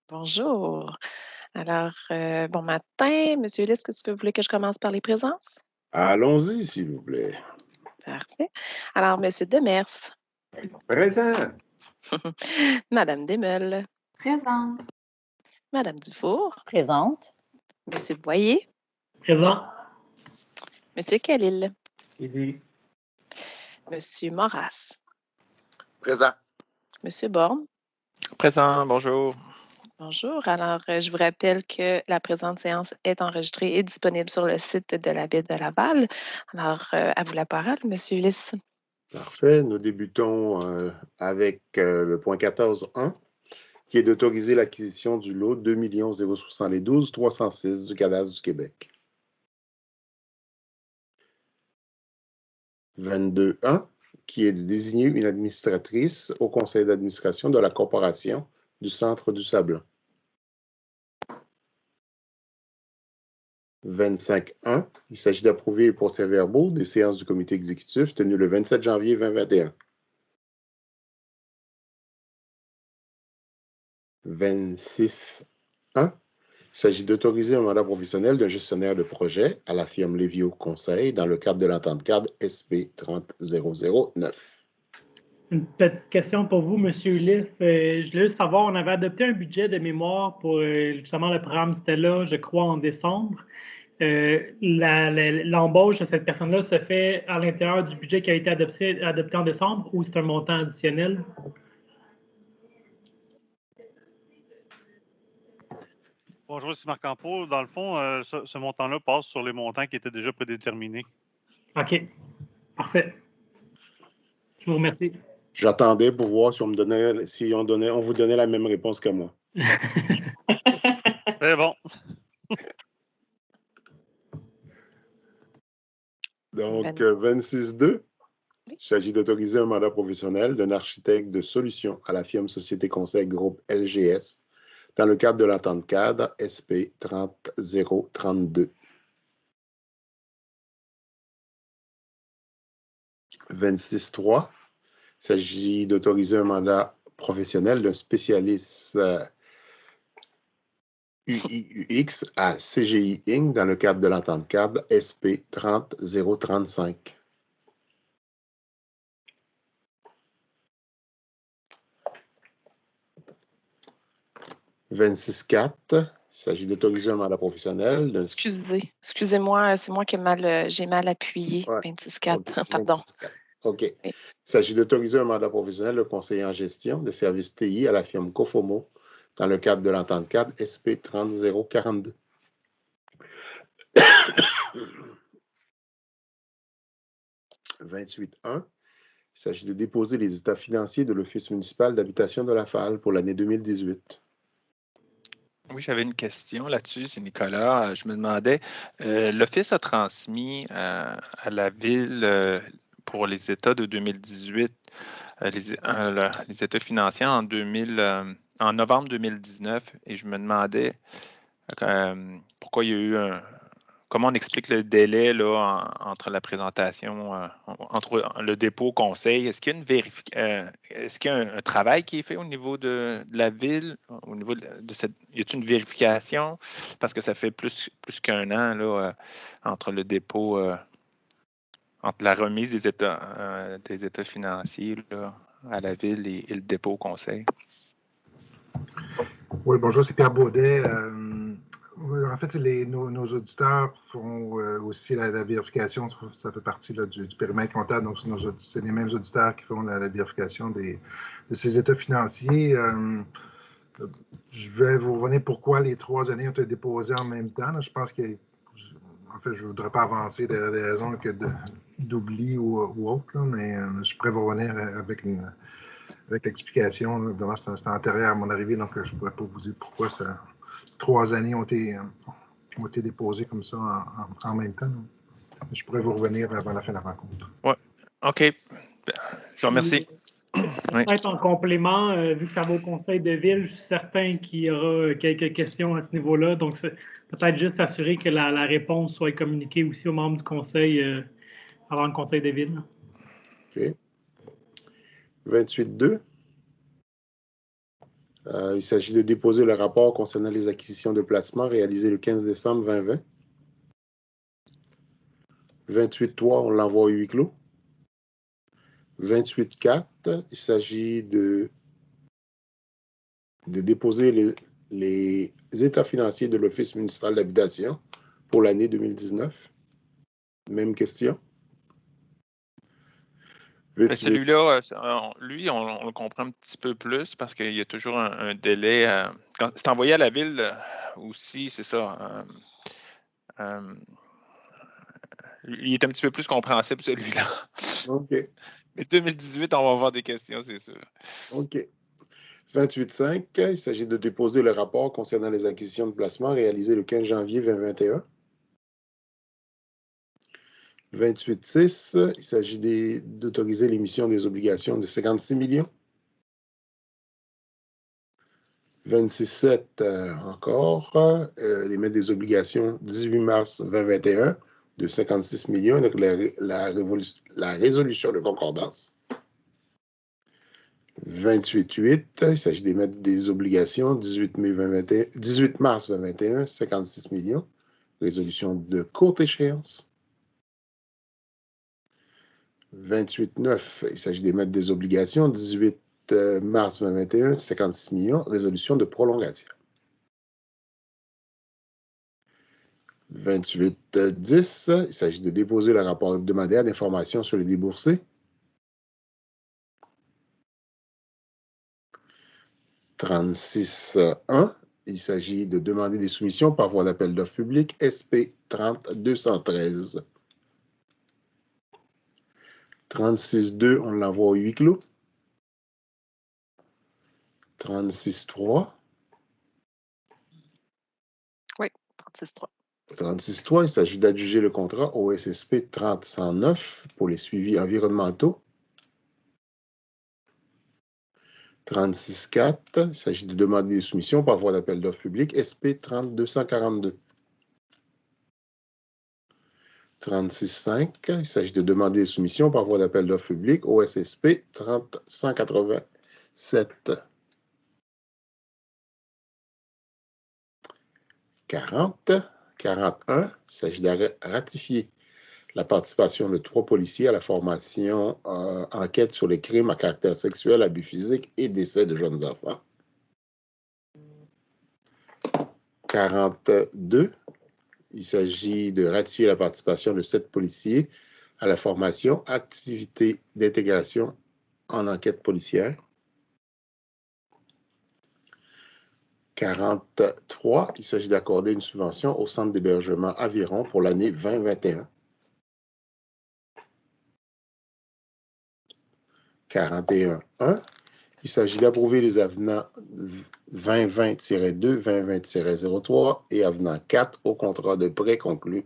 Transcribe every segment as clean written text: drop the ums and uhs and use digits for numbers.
Bonjour. Alors, bon matin, Monsieur Ulysse, est-ce que vous voulez que je commence par les présences? Allons-y, s'il vous plaît. Parfait. Alors, Monsieur Demers, Présent. Madame Desmeules, Présente. Madame Dufour, Présente. Monsieur Boyer, Présent. Monsieur Khalil, Ici. Monsieur Moras, Présent. Monsieur Borne. Présent, bonjour. Bonjour. Alors, je vous rappelle que la présente séance est enregistrée et disponible sur le site de la Ville de Laval. Alors, à vous la parole, Monsieur Ulysse. Parfait. Nous débutons avec le point 14.1, qui est d'autoriser l'acquisition du lot 2 072 306 du cadastre du Québec. 22.1, qui est de désigner une administratrice au conseil d'administration de la corporation du Centre du Sablon. 25.1, il s'agit d'approuver les procès-verbaux des séances du comité exécutif tenues le 27 janvier 2021. 26.1, il s'agit d'autoriser un mandat professionnel d'un gestionnaire de projet à la firme Lévio Conseil dans le cadre de l'entente cadre SP 30009. Une petite question pour vous, M. Ulysse. Je voulais juste savoir, on avait adopté un budget de mémoire pour justement le programme Stella, je crois, en décembre. L'embauche de cette personne-là se fait à l'intérieur du budget qui a été adopté en décembre ou c'est un montant additionnel? Bonjour, c'est Marc Campeau. Dans le fond, ce montant-là passe sur les montants qui étaient déjà prédéterminés. OK. Parfait. Je vous remercie. J'attendais pour voir si on vous donnait la même réponse que moi. C'est bon. Donc, 26.2, il s'agit d'autoriser un mandat professionnel d'un architecte de solutions à la firme Société Conseil Groupe LGS dans le cadre de l'entente cadre SP 30032. 26.3, il s'agit d'autoriser un mandat professionnel d'un spécialiste UIUX à CGI Inc. dans le cadre de l'entente câble SP 30035. 26.4, il s'agit d'autoriser un mandat professionnel d'un... Excusez-moi, c'est moi qui j'ai mal appuyé. Ouais. 26.4, Okay. pardon. 26.4. OK. Oui. Il s'agit d'autoriser un mandat professionnel de conseiller en gestion des services TI à la firme Cofomo dans le cadre de l'entente cadre SP 30042. 28.1, il s'agit de déposer les états financiers de l'Office municipal d'habitation de Laval pour l'année 2018. Oui, j'avais une question là-dessus, c'est Nicolas. Je me demandais, l'Office a transmis à la Ville pour les états de 2018, les états financiers en novembre 2019, et je me demandais pourquoi il y a eu comment on explique le délai là, entre la présentation, entre le dépôt au conseil? Est-ce qu'il y a est-ce qu'il y a un travail qui est fait au niveau de la ville, au niveau de cette. Y a-t-il une vérification? Parce que ça fait plus qu'un an là, entre le dépôt, entre la remise des états financiers là, à la ville et le dépôt au conseil. Oui, bonjour, c'est Pierre Baudet. En fait, nos auditeurs font aussi la vérification, ça fait partie là, du périmètre comptable, donc c'est les mêmes auditeurs qui font la vérification de ces états financiers. Je vais vous revenir pourquoi les 3 années ont été déposées en même temps. Là. Je pense que, en fait, je ne voudrais pas avancer des raisons d'oubli ou autre, là, mais je pourrais vous revenir avec l'explication. Évidemment, c'était antérieur à mon arrivée, donc je ne pourrais pas vous dire pourquoi 3 années ont été déposées comme ça en même temps. Je pourrais vous revenir avant la fin de la rencontre. Oui, OK. Je vous remercie. Peut-être en complément, vu que ça va au conseil de ville, je suis certain qu'il y aura quelques questions à ce niveau-là. Donc, peut-être juste s'assurer que la réponse soit communiquée aussi aux membres du conseil avant le conseil de ville. OK. 28.2. Il s'agit de déposer le rapport concernant les acquisitions de placements réalisées le 15 décembre 2020. 28.3, on l'envoie au huis clos. 28.4, il s'agit de déposer les états financiers de l'Office municipal d'habitation pour l'année 2019. Même question. Mais celui-là, lui, on le comprend un petit peu plus parce qu'il y a toujours un délai. Quand c'est envoyé à la ville aussi, c'est ça. Il est un petit peu plus compréhensible, celui-là. OK. Mais 2018, on va avoir des questions, c'est sûr. OK. 28.5, il s'agit de déposer le rapport concernant les acquisitions de placements réalisées le 15 janvier 2021. 28.6, il s'agit d'autoriser l'émission des obligations de 56 millions. 26.7, encore, d'émettre des obligations 18 mars 2021 de 56 millions avec la résolution de concordance. 28.8, il s'agit d'émettre des obligations 18 mars 2021, 56 millions, résolution de courte échéance. 28.9, il s'agit d'émettre des obligations 18 mars 2021, 56 millions, résolution de prolongation. 28.10, il s'agit de déposer le rapport hebdomadaire d'information sur les déboursés. 36.1, il s'agit de demander des soumissions par voie d'appel d'offres public SP 30-213. 36.2, on l'envoie au huis clos. 36.3. Oui, 36.3. 36.3, il s'agit d'adjuger le contrat au SSP 30-109 pour les suivis environnementaux. 36.4, il s'agit de demander des soumissions par voie d'appel d'offres public SP 30-242. 36.5, il s'agit de demander des soumissions par voie d'appel d'offres public au SSP 30-187. 41, il s'agit de ratifier la participation de 3 policiers à la formation enquête sur les crimes à caractère sexuel, abus physique et décès de jeunes enfants. 42, il s'agit de ratifier la participation de 7 policiers à la formation activité d'intégration en enquête policière. 43, il s'agit d'accorder une subvention au centre d'hébergement Aviron pour l'année 2021. 41.1, il s'agit d'approuver les avenants 2020-2, 2020-03 et avenant 4 au contrat de prêt conclu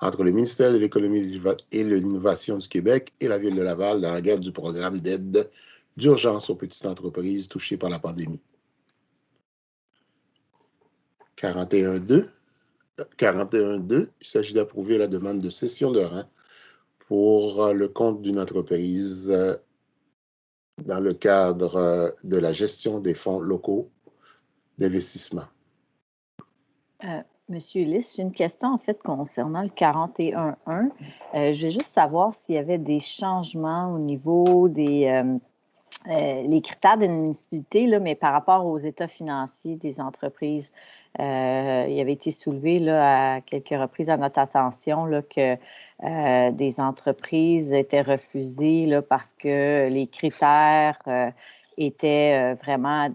entre le ministère de l'Économie et de l'Innovation du Québec et la Ville de Laval dans le cadre du programme d'aide d'urgence aux petites entreprises touchées par la pandémie. 41.2, il s'agit d'approuver la demande de cession de rang pour le compte d'une entreprise dans le cadre de la gestion des fonds locaux d'investissement. Monsieur Ulysse, j'ai une question en fait concernant le 41.1. Je veux juste savoir s'il y avait des changements au niveau des les critères d'éligibilité, là, mais par rapport aux états financiers des entreprises. Il avait été soulevé là, à quelques reprises à notre attention là, que des entreprises étaient refusées là, parce que les critères étaient vraiment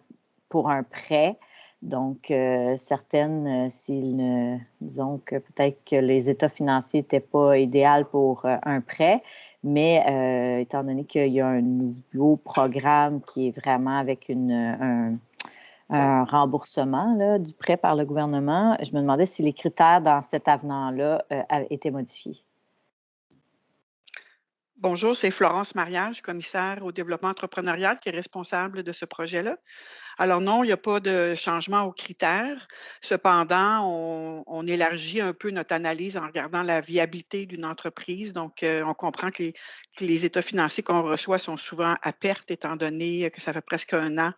pour un prêt. Donc, certaines, disons que peut-être que les états financiers n'étaient pas idéaux pour un prêt, mais étant donné qu'il y a un nouveau programme qui est vraiment avec un remboursement là, du prêt par le gouvernement, je me demandais si les critères dans cet avenant-là étaient modifiés. Bonjour, c'est Florence Mariage, commissaire au développement entrepreneurial qui est responsable de ce projet-là. Alors non, il n'y a pas de changement aux critères. Cependant, on élargit un peu notre analyse en regardant la viabilité d'une entreprise. Donc, on comprend que les états financiers qu'on reçoit sont souvent à perte, étant donné que ça fait presque 1 an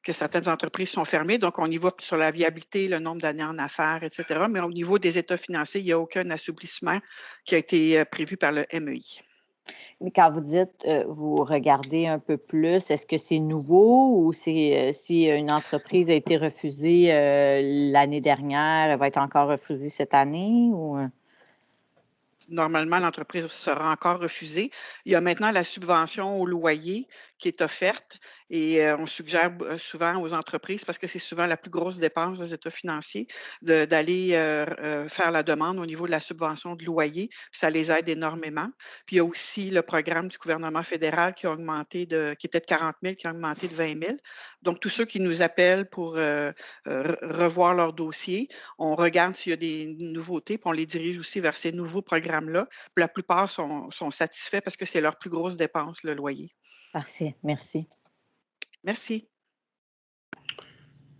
que certaines entreprises sont fermées. Donc, on y va sur la viabilité, le nombre d'années en affaires, etc. Mais au niveau des états financiers, il n'y a aucun assouplissement qui a été prévu par le MEI. Mais quand vous dites, vous regardez un peu plus, est-ce que c'est nouveau ou c'est si une entreprise a été refusée l'année dernière, elle va être encore refusée cette année ou? Normalement, l'entreprise sera encore refusée. Il y a maintenant la subvention au loyer qui est offerte et on suggère souvent aux entreprises, parce que c'est souvent la plus grosse dépense des états financiers, d'aller faire la demande au niveau de la subvention de loyer. Ça les aide énormément. Puis il y a aussi le programme du gouvernement fédéral qui a augmenté qui était de 40 000, qui a augmenté de 20 000. Donc, tous ceux qui nous appellent pour revoir leur dossier, on regarde s'il y a des nouveautés, puis on les dirige aussi vers ces nouveaux programmes-là. Puis la plupart sont satisfaits parce que c'est leur plus grosse dépense, le loyer. Parfait, merci. Merci.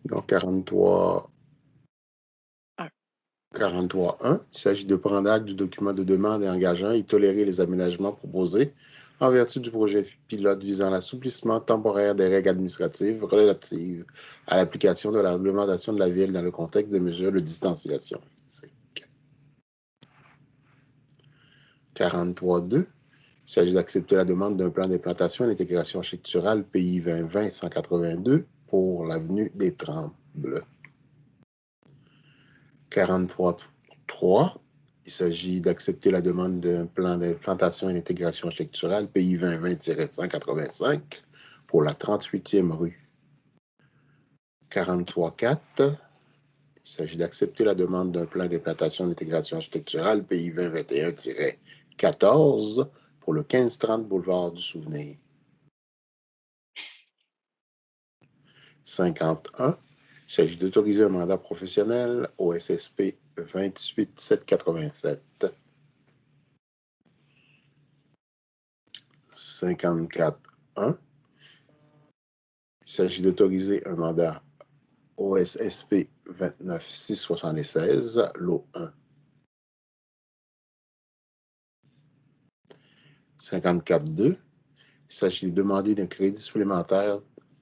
Donc, 43.1, il s'agit de prendre acte du document de demande et engageant et tolérer les aménagements proposés en vertu du projet pilote visant l'assouplissement temporaire des règles administratives relatives à l'application de la réglementation de la ville dans le contexte des mesures de distanciation physique. 43.2, il s'agit d'accepter la demande d'un plan d'implantation et d'intégration architecturale PI 2020-182 pour l'avenue des Trembles. 43.3, il s'agit d'accepter la demande d'un plan d'implantation et d'intégration architecturale PI 2020-185 pour la 38e rue. 43.4, il s'agit d'accepter la demande d'un plan d'implantation et d'intégration architecturale PI 2021-14 pour le 1530 boulevard du Souvenir. 51, il s'agit d'autoriser un mandat professionnel au SSP 28787. 54.1, il s'agit d'autoriser un mandat au SSP 29676, lot 1. 54.2, il s'agit de demander d'un crédit supplémentaire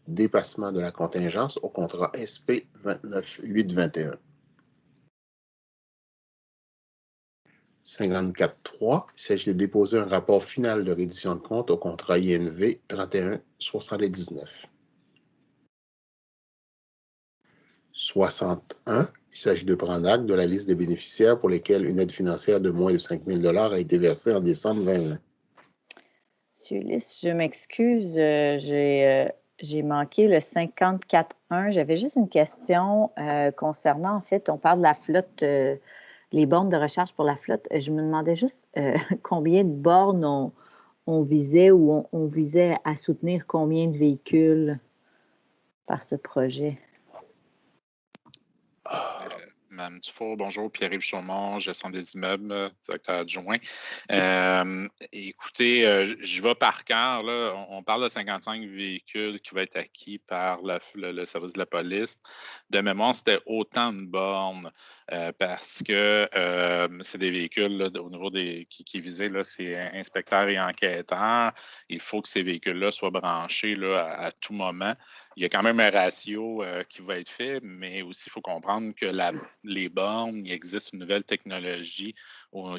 dépassement de la contingence au contrat SP 29821. 54.3, il s'agit de déposer un rapport final de reddition de compte au contrat INV 3179. 61, il s'agit de prendre acte de la liste des bénéficiaires pour lesquels une aide financière de moins de 5 000 $ a été versée en décembre 2020. Monsieur Lys, je m'excuse, j'ai manqué le 54.1. J'avais juste une question concernant, en fait, on parle de la flotte, les bornes de recharge pour la flotte. Je me demandais juste combien de bornes on visait ou on visait à soutenir combien de véhicules par ce projet? Mme Dufour, bonjour. Pierre-Yves Chaumont, gestion des immeubles, directeur adjoint. Écoutez, je vais par cœur. On parle de 55 véhicules qui vont être acquis par le service de la police. De mémoire, c'était autant de bornes parce que c'est des véhicules là, au niveau qui est visé, c'est inspecteurs et enquêteurs. Il faut que ces véhicules-là soient branchés là, à tout moment. Il y a quand même un ratio qui va être fait, mais aussi il faut comprendre que les bornes, il existe une nouvelle technologie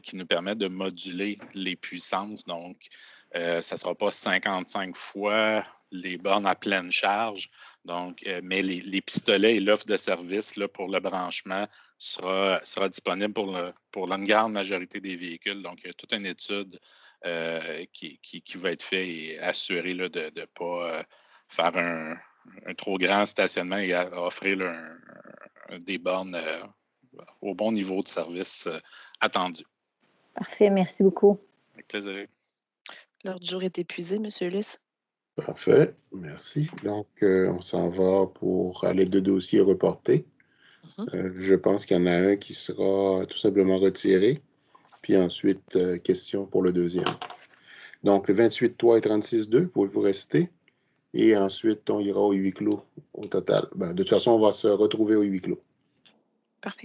qui nous permet de moduler les puissances. Donc, ça ne sera pas 55 fois les bornes à pleine charge. Donc, mais les pistolets et l'offre de service là, pour le branchement sera disponible pour la grande majorité des véhicules. Donc, il y a toute une étude qui va être faite et assurer là, de ne pas faire un trop grand stationnement et offrir des bornes au bon niveau de service attendu. Parfait, merci beaucoup. Avec plaisir. L'ordre du jour est épuisé, M. Lys. Parfait, merci. Donc, on s'en va pour aller de dossiers reportés. Je pense qu'il y en a un qui sera tout simplement retiré, puis ensuite, question pour le deuxième. Donc, le 28.3 et 36.2, pouvez-vous rester? Et ensuite, on ira au huis clos au total. De toute façon, on va se retrouver au huis clos.